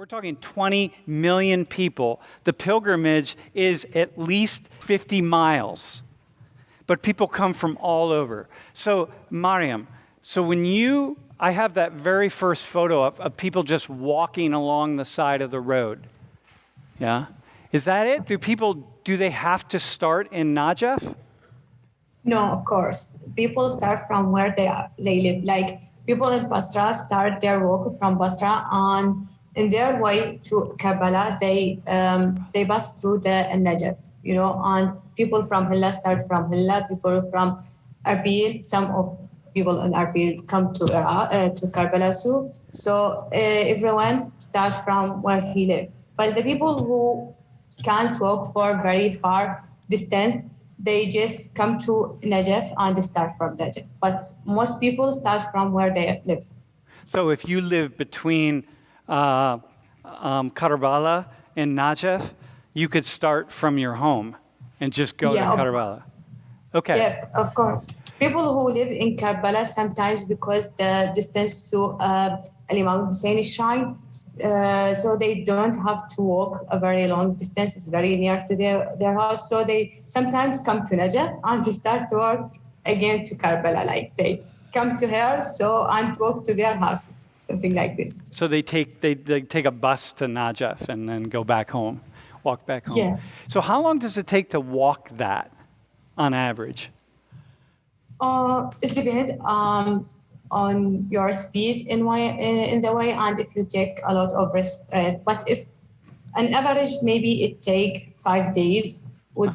talking 20 million people. The pilgrimage is at least 50 miles. But people come from all over. So, Mariam, I have that very first photo of people just walking along the side of the road. Yeah? Is that it? Do they have to start in Najaf? No, of course. People start from where they live. Like people in Basra start their walk from Basra, and in their way to Karbala, they pass through the Najaf, and people from Hilla start from Hilla, people from Arbaeen, some of people in Arbaeen come to to Karbala too. So everyone starts from where he lives. But the people who can't walk for very far distance, they just come to Najaf and start from Najaf. But most people start from where they live. So if you live between Karbala and Najaf, you could start from your home and just go to Karbala. Okay. Yeah, of course. People who live in Karbala sometimes because the distance to Imam Hussein shrine, so they don't have to walk a very long distance. It's very near to their house. So they sometimes come to Najaf and they start to walk again to Karbala. Like they come to her and walk to their houses, something like this. So they take a bus to Najaf and then go back home, walk back home. Yeah. So how long does it take to walk that on average? It depends on your speed in the way, and if you take a lot of rest. But if an average, maybe it take 5 days with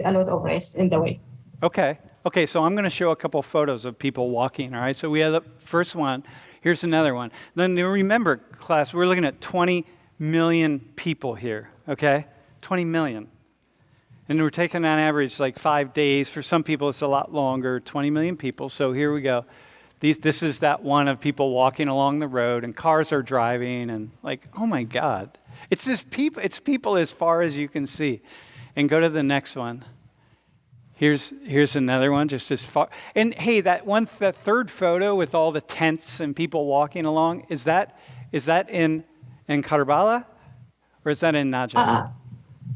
a lot of rest in the way. Okay. So I'm going to show a couple photos of people walking. All right. So we have the first one. Here's another one. Then remember, class, we're looking at 20 million people here. Okay, 20 million. And we're taking on average like 5 days. For some people, it's a lot longer, 20 million people. So here we go. This is that one of people walking along the road and cars are driving and like, oh my God. It's just people, it's people as far as you can see. And go to the next one. Here's another one just as far. And hey, that third photo with all the tents and people walking along, is that in Karbala or is that in Najaf?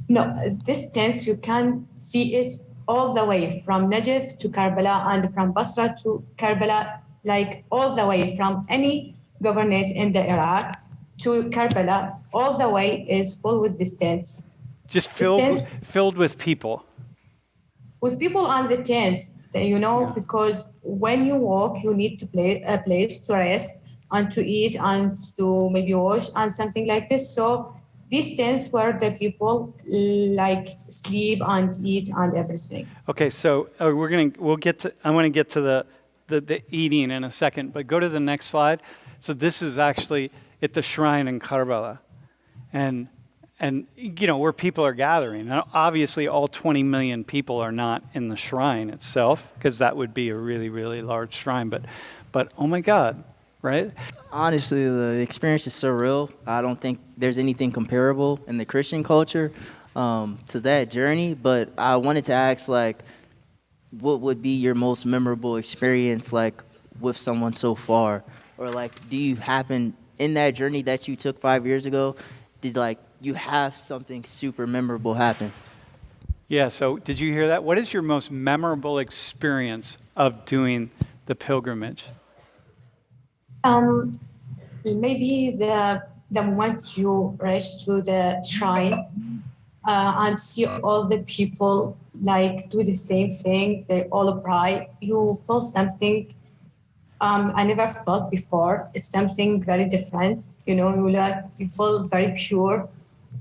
No, this tents, you can see it all the way from Najaf to Karbala and from Basra to Karbala, like all the way from any governorate in the Iraq to Karbala, all the way is full with these tents. Just filled with people. With people on the tents, because when you walk, you need to a place to rest and to eat and to maybe wash and something like this. So these tents where the people like sleep and eat and everything. Okay, so I want to get to the eating in a second, but go to the next slide. So this is actually at the shrine in Karbala, and where people are gathering. Now, obviously, all 20 million people are not in the shrine itself because that would be a really, really large shrine. But oh my God, right? Honestly, the experience is surreal. I don't think there's anything comparable in the Christian culture to that journey. But I wanted to ask, what would be your most memorable experience, with someone so far? Or, do you happen in that journey that you took 5 years ago, did, you have something super memorable happen? Yeah, so did you hear that? What is your most memorable experience of doing the pilgrimage? Maybe the moment you rush to the shrine and see all the people do the same thing, they all cry. You feel something I never felt before. It's something very different. You feel very pure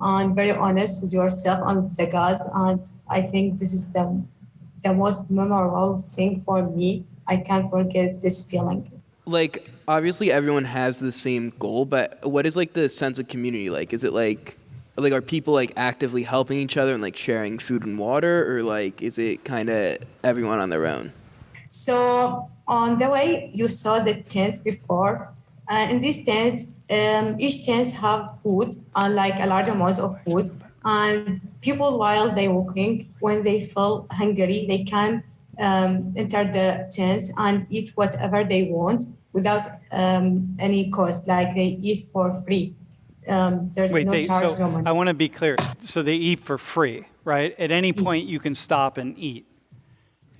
and very honest with yourself and with the God. And I think this is the most memorable thing for me. I can't forget this feeling. Obviously everyone has the same goal, but what is the sense of community like? Is it are people actively helping each other and sharing food and water, or is it kind of everyone on their own? So on the way you saw the tent before, in this tent, each tent have food, a large amount of food, and people while they walking, when they feel hungry, they can enter the tents and eat whatever they want without any cost, they eat for free. there's Wait, no charge, so no money. I want to be clear. So they eat for free, right? At any point you can stop and eat.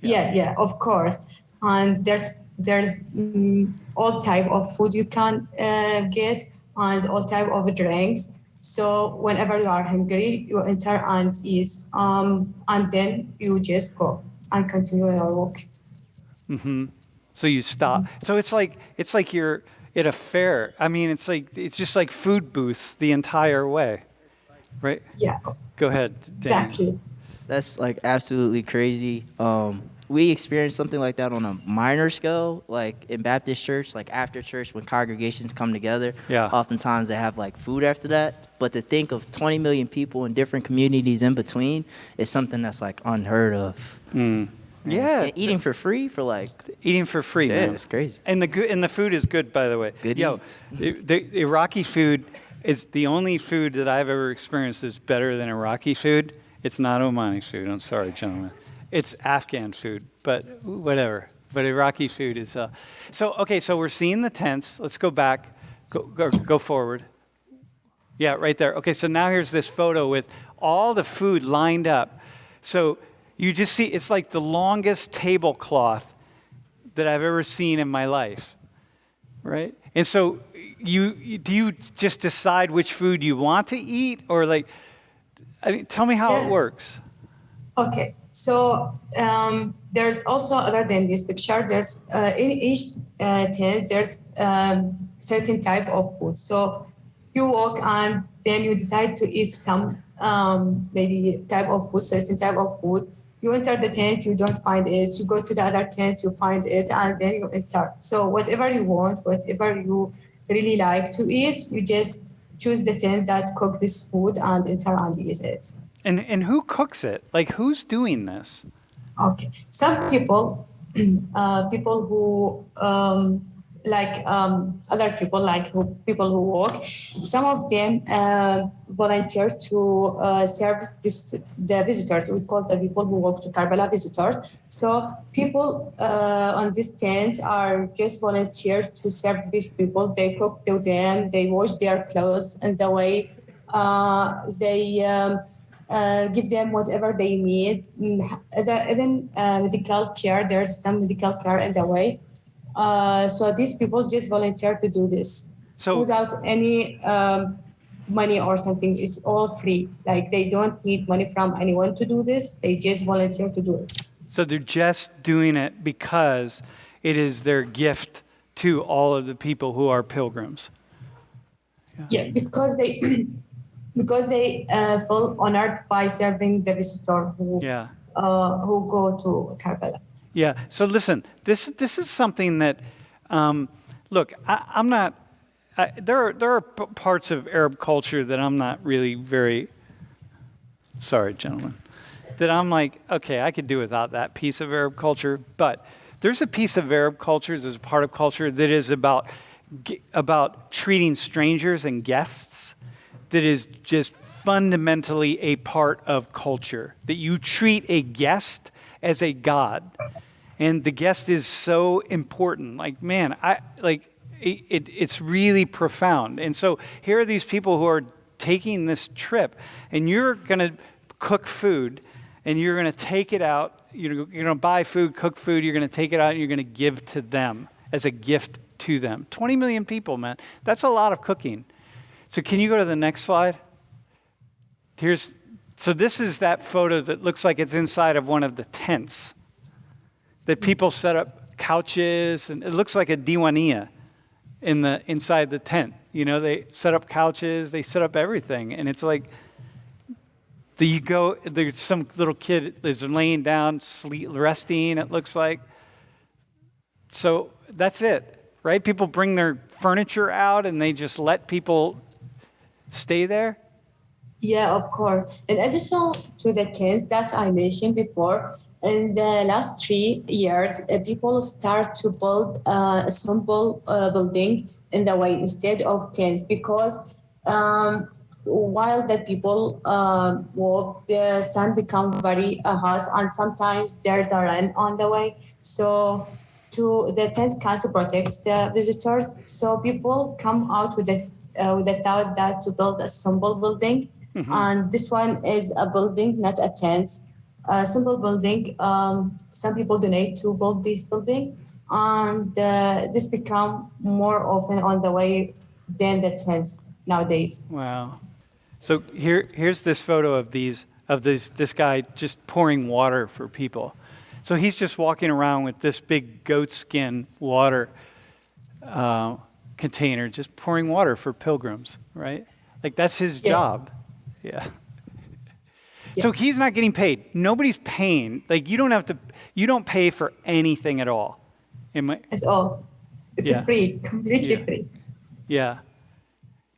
Yeah, of course. And there's all type of food you can get and all type of drinks. So whenever you are hungry, you enter and eat, and then you just go and continue your walk. So you stop. So it's like you're at a fair. I mean, it's just like food booths the entire way, right? Yeah, Go ahead, Dan. exactly. That's like absolutely crazy. We experienced something like that on a minor scale, like in Baptist church, like after church when congregations come together. Yeah. Oftentimes they have like food after that. But to think of 20 million people in different communities in between is something that's like unheard of. Yeah, And eating for free for like, eating for free, yeah, man. it's crazy. And the food is good, by the way. Good Yo, eats. the Iraqi food is the only food that I've ever experienced is better than Iraqi food. It's not Omani food. I'm sorry, gentlemen. It's Afghan food, but whatever. But Iraqi food is. So we're seeing the tents. Let's go back. Go forward. Yeah, right there. Okay, so now here's this photo with all the food lined up. So you just see it's like the longest tablecloth that I've ever seen in my life, right? And so do you just decide which food you want to eat, or like, I mean, tell me how it works. Okay, so there's also, other than this picture, there's in each tent there's certain type of food. So you walk and then you decide to eat some maybe type of food, certain type of food. You enter the tent, you don't find it. You go to the other tent, you find it, and then you enter. So whatever you want, whatever you really like to eat, you just choose the tent that cook this food and enter and eat it. And who cooks it? Like, who's doing this? Okay. Some people, people who other people, people who work, some of them volunteer to serve the visitors. We call the people who work to Karbala visitors. So people on this tent are just volunteer to serve these people. They cook to them. They wash their clothes, and the way they. Give them whatever they need. Even medical care, there's some medical care in the way. So these people just volunteer to do this without any money or something. It's all free. Like, they don't need money from anyone to do this. They just volunteer to do it. So they're just doing it because it is their gift to all of the people who are pilgrims. Yeah, because they feel honored by serving the visitor who go to Karbala. Yeah. So listen, this is something that, look, I'm not. There are parts of Arab culture that I'm not really very. Sorry, gentlemen. That I'm like, okay, I could do without that piece of Arab culture, but there's a piece of Arab culture, there's a part of culture that is about treating strangers and guests. That is just fundamentally a part of culture, that you treat a guest as a god, and the guest is so important. Like, man, it's really profound. And so here are these people who are taking this trip, and you're going to cook food, and you're going to take it out. You're going to buy food, cook food. You're going to take it out, and you're going to give to them as a gift to them. 20 million people, man. That's a lot of cooking. So can you go to the next slide? So this is that photo that looks like it's inside of one of the tents. That people set up couches, and it looks like a diwania inside the tent. You know, they set up couches, they set up everything, and it's like, there's some little kid is laying down, resting, it looks like. So that's it, right? People bring their furniture out, and they just let people stay there? Yeah, of course. In addition to the tents that I mentioned before, in the last 3 years, people start to build a simple building in the way instead of tents, because while the people walk, the sun becomes very hot, and sometimes there's a rain on the way. So the tent can't protect the visitors. So people come out with with the thought that to build a simple building, and this one is a building, not a tent. A simple building. Some people donate to build this building, and this become more often on the way than the tents nowadays. Wow. So here's this photo of this guy just pouring water for people. So he's just walking around with this big goat skin water container, just pouring water for pilgrims, right? Like that's his job. Yeah. So he's not getting paid. Nobody's paying. Like you don't pay for anything at all. It's all. It's free, completely free. Yeah.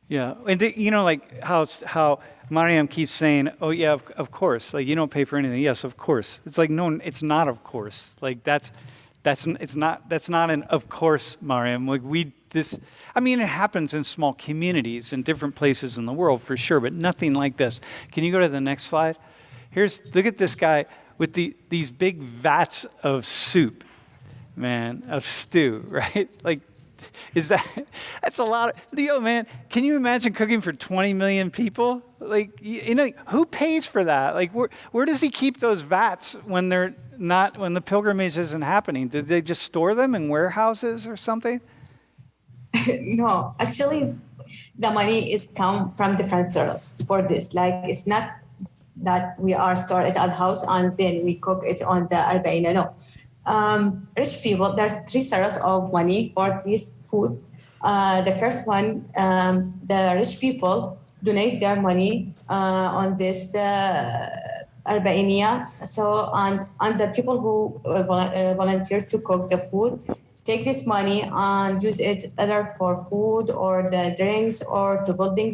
Yeah. And like how Mariam keeps saying, oh yeah, of course. Like you don't pay for anything. Yes, of course. It's like, no, it's not of course. Like that's not an of course, Mariam. Like it happens in small communities in different places in the world for sure, but nothing like this. Can you go to the next slide? Look at this guy with these big vats of soup, man, of stew, right? Like, that's a lot of, man, can you imagine cooking for 20 million people? Like, who pays for that? Like, where does he keep those vats when the pilgrimage isn't happening? Did they just store them in warehouses or something? No, actually, the money is come from different sources for this. Like, it's not that we are stored it at house and then we cook it on the Arbaeen. No. Rich people, there's three sources of money for this food. The first one, the rich people donate their money on this Arbaenia. So, and the people who volunteer to cook the food take this money and use it either for food or the drinks or to build the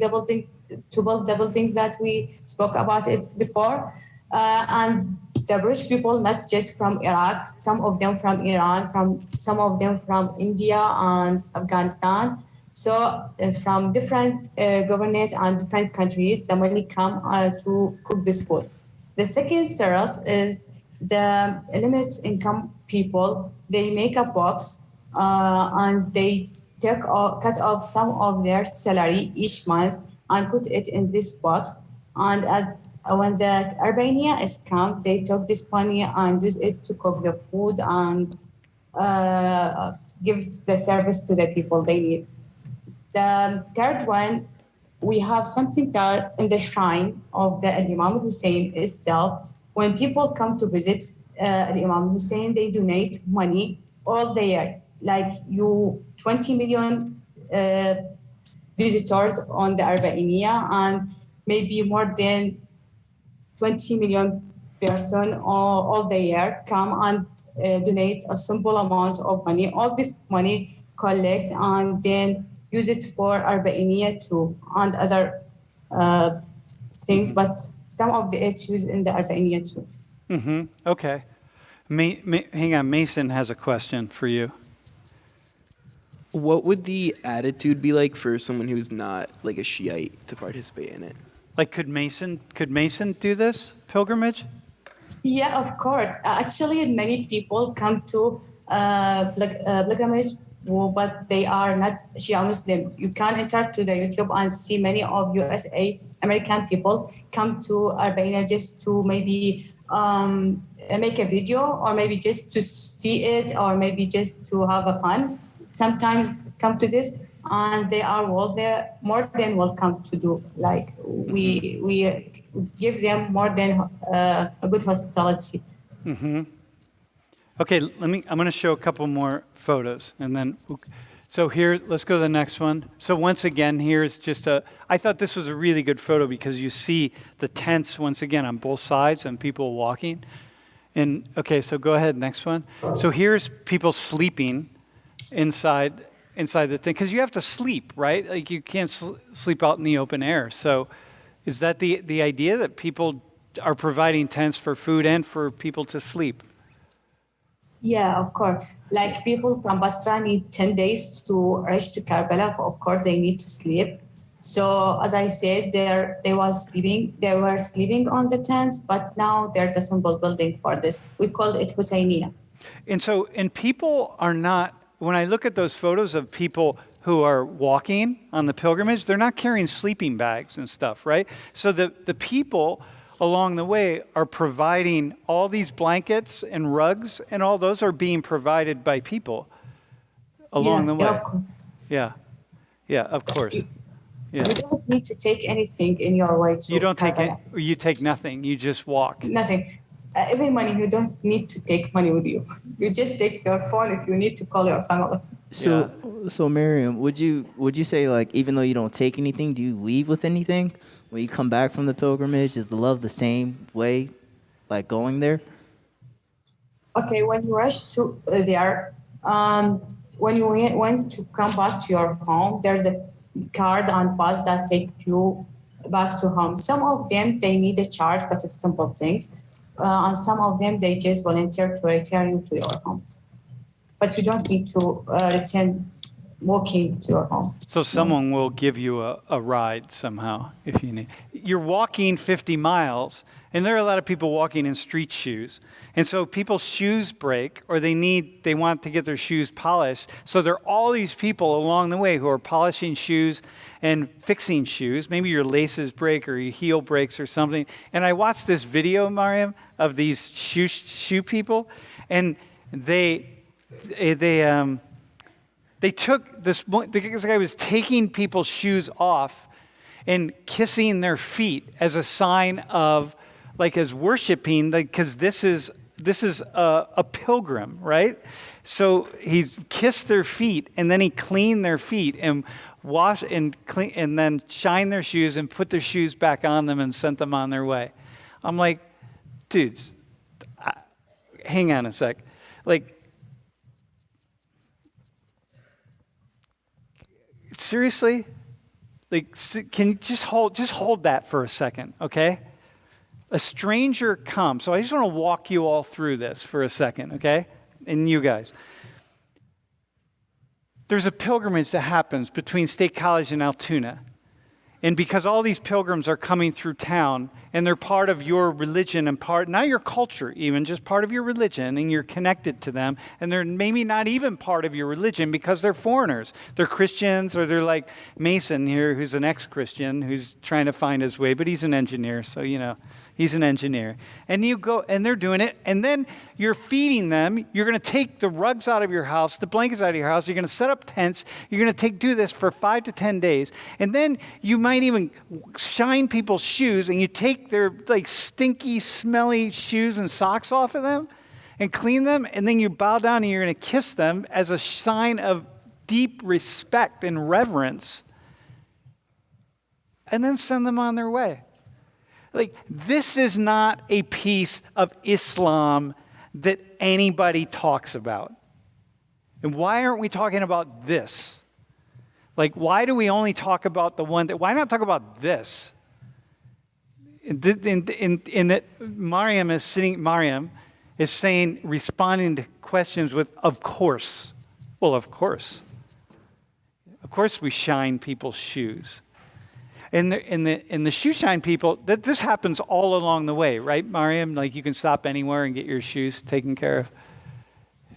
buildings that we spoke about it before. And the British people, not just from Iraq, some of them from Iran, some of them from India and Afghanistan. So from different governments and different countries, the money come to cook this food. The second source is the limited income people. They make a box and they cut off some of their salary each month and put it in this box. And when the Arbaenia is come, they took this money and use it to cook the food and give the service to the people they need. The third one, we have something that in the shrine of the Imam Hussein itself, when people come to visit Imam Hussein, they donate money all the year. Like 20 million visitors on the Arbaenia and maybe more than 20 million person all the year come and donate a simple amount of money. All this money collect and then use it for Arbaenia too and other things, but some of it's used in the Arbaenia too. Mm-hmm. Okay. Hang on, Mason has a question for you. What would the attitude be like for someone who's not like a Shiite to participate in it? Like, could Mason do this pilgrimage? Yeah, of course. Actually, many people come to pilgrimage, but they are not Shia Muslim. You can enter to the YouTube and see many of USA American people come to Arbaeen just to maybe make a video or maybe just to see it or maybe just to have a fun. Sometimes come to this and they are more than welcome to do. Like we give them more than a good hospitality. Mm-hmm. Okay, I'm going to show a couple more photos and then, so here, let's go to the next one. So once again, here's just I thought this was a really good photo because you see the tents once again on both sides and people walking. And okay, so go ahead, next one. So here's people sleeping inside the thing because you have to sleep, right? Like you can't sleep out in the open air. So is that the idea that people are providing tents for food and for people to sleep? Yeah, of course. Like people from Basra need 10 days to reach to Karbala. Of course, they need to sleep. So as I said, they were sleeping on the tents, but now there's a simple building for this. We called it Husseiniya. And people are not, when I look at those photos of people who are walking on the pilgrimage, they're not carrying sleeping bags and stuff, right? So the people along the way are providing all these blankets and rugs, and all those are being provided by people along the way. Yeah, of course. Yeah, of course. Yeah. You don't need to take anything in your way to You don't take it, Karbala. you take nothing, you just walk. Nothing. Even money, you don't need to take money with you. You just take your phone if you need to call your family. So Miriam, would you say, like, even though you don't take anything, do you leave with anything when you come back from the pilgrimage? Is the love the same way, like going there? Okay, when you rush to there, when you want to come back to your home, there's a cars and bus that take you back to home. Some of them, they need a charge, but it's simple things. And some of them, they just volunteer to return you to your home. But you don't need to return walking to your home. So someone will give you a ride somehow if you need. You're walking 50 miles, and there are a lot of people walking in street shoes. And so people's shoes break, or they want to get their shoes polished. So there are all these people along the way who are polishing shoes and fixing shoes. Maybe your laces break or your heel breaks or something. And I watched this video, Mariam, of these shoe people, and they took this guy was taking people's shoes off and kissing their feet as a sign of, like, as worshiping, like, because this is a pilgrim, right? So he kissed their feet, and then he cleaned their feet and washed and clean, and then shined their shoes and put their shoes back on them and sent them on their way. I'm like, dudes, hang on a sec, like. Seriously? Like, can you just hold that for a second, okay? A stranger comes. So I just want to walk you all through this for a second, okay? And you guys. There's a pilgrimage that happens between State College and Altoona. And because all these pilgrims are coming through town, and they're part of your religion and not your culture even, just part of your religion, and you're connected to them, and they're maybe not even part of your religion because they're foreigners. They're Christians, or they're like Mason here, who's an ex-Christian, who's trying to find his way, but he's an engineer, so, he's an engineer. And you go, and they're doing it, and then you're feeding them. You're going to take the rugs out of your house, the blankets out of your house. You're going to set up tents. You're going to do this for 5 to 10 days. And then you might even shine people's shoes, and you take their, like, stinky, smelly shoes and socks off of them and clean them, and then you bow down and you're going to kiss them as a sign of deep respect and reverence, and then send them on their way. Like, this is not a piece of Islam that anybody talks about. And why aren't we talking about this? Like, why do we only talk about the one why not talk about this? In that Mariam is saying, responding to questions with, of course. Well, of course. Of course we shine people's shoes. And the shoe shine people, this happens all along the way, right, Mariam? Like, you can stop anywhere and get your shoes taken care of.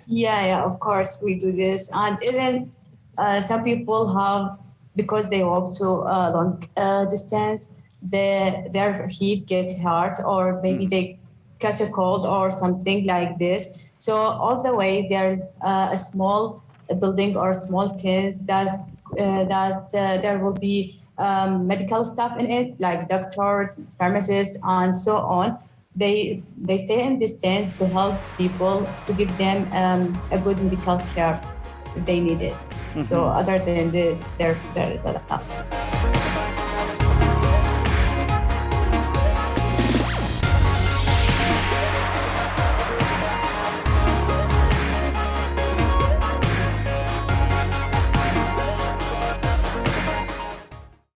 Yeah, of course we do this. And even some people have, because they walk to a long distance, their feet get hurt, or maybe they catch a cold or something like this. So all the way there's a small building or small tents that there will be medical staff in it, like doctors, pharmacists, and so on. They stay in this tent to help people, to give them a good medical care if they need it. Mm-hmm. So other than this, there is a lot.